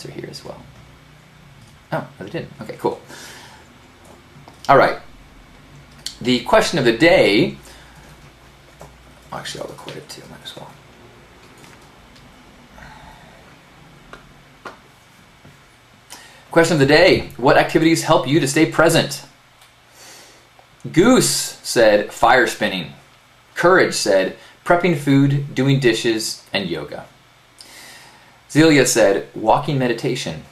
answer here as well. Oh, no, they didn't. Okay, cool. All right. The question of the day. Actually, I'll record it too. Might as well. Question of the day. What activities help you to stay present? Goose said fire spinning. Courage said prepping food, doing dishes, and yoga. Zelia said walking meditation.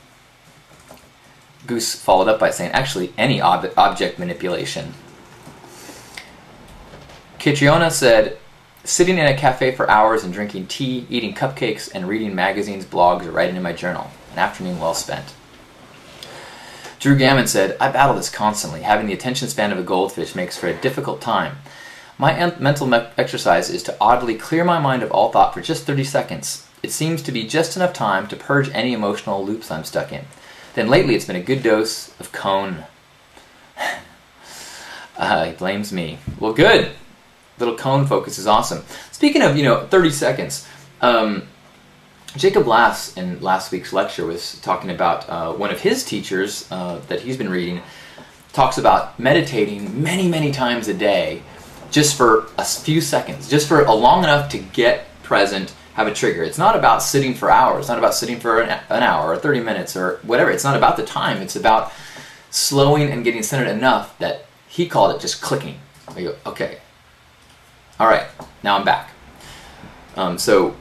Goose followed up by saying actually any object manipulation. Catriona said sitting in a cafe for hours and drinking tea, eating cupcakes, and reading magazines, blogs, or writing in my journal. An afternoon well spent. Drew Gammon said, I battle this constantly. Having the attention span of a goldfish makes for a difficult time. My mental exercise is to oddly clear my mind of all thought for just 30 seconds. It seems to be just enough time to purge any emotional loops I'm stuck in. Then lately it's been a good dose of cone. He blames me. Well, good. Little cone focus is awesome. Speaking of, 30 seconds, Jacob Lass in last week's lecture was talking about one of his teachers that he's been reading, talks about meditating many, many times a day just for a few seconds, just for long enough to get present, have a trigger. It's not about sitting for hours, it's not about sitting for an hour or 30 minutes or whatever. It's not about the time. It's about slowing and getting centered enough that he called it just clicking. I go, okay. All right, now I'm back. So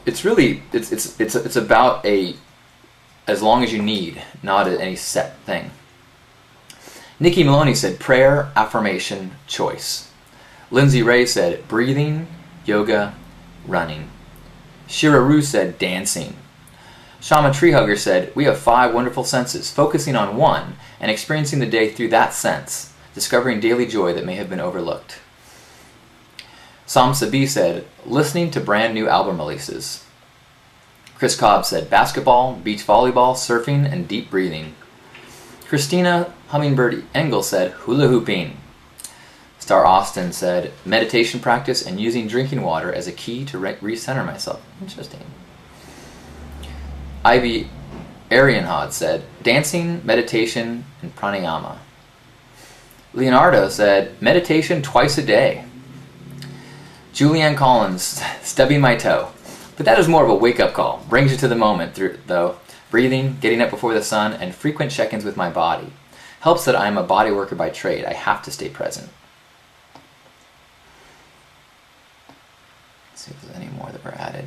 it's really it's about as long as you need, not any set thing. Nikki Maloney said prayer, affirmation, choice. Lindsay Ray said breathing, yoga, running. Shira Rue said dancing. Shama Treehugger said we have 5 wonderful senses, focusing on one and experiencing the day through that sense, discovering daily joy that may have been overlooked. Sam Sabi said, listening to brand new album releases. Chris Cobb said, basketball, beach volleyball, surfing, and deep breathing. Christina Hummingbird Engel said, hula hooping. Star Austin said, meditation practice and using drinking water as a key to recenter myself. Interesting. Ivy Arianhod said, dancing, meditation, and pranayama. Leonardo said, meditation twice a day. Julianne Collins, stubbing my toe. But that is more of a wake-up call. Brings you to the moment, though. Breathing, getting up before the sun, and frequent check-ins with my body. Helps that I am a body worker by trade. I have to stay present. Let's see if there's any more that were added.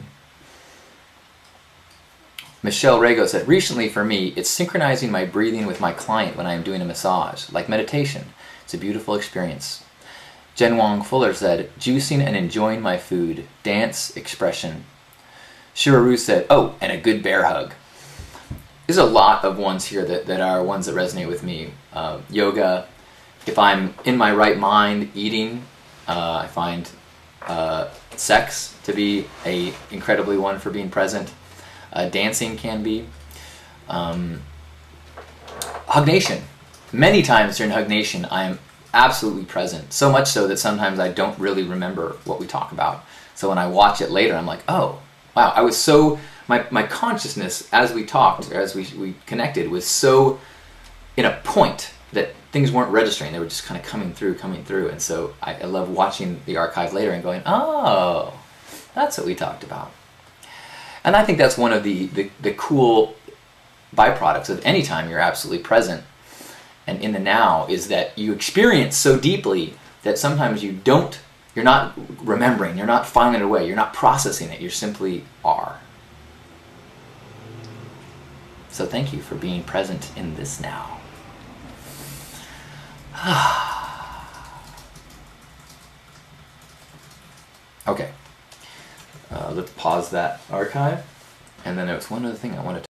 Michelle Rago said, recently for me, it's synchronizing my breathing with my client when I am doing a massage. Like meditation. It's a beautiful experience. Jen Wong Fuller said, juicing and enjoying my food. Dance, expression. Shiraru said, oh, and a good bear hug. There's a lot of ones here that are ones that resonate with me. Yoga. If I'm in my right mind, eating. I find sex to be a incredibly one for being present. Dancing can be. Hug Nation. Many times during Hug Nation, I am absolutely present. So much so that sometimes I don't really remember what we talk about. So when I watch it later, I'm like, oh, wow, I was so, my consciousness as we talked, or as we connected, was so in a point that things weren't registering. They were just kind of coming through. And so I love watching the archive later and going, oh, that's what we talked about. And I think that's one of the cool byproducts of any time you're absolutely present and in the now, is that you experience so deeply that sometimes you're not remembering, you're not filing it away, you're not processing it, you simply are. So thank you for being present in this now. Okay, let's pause that archive. And then there was one other thing I wanted to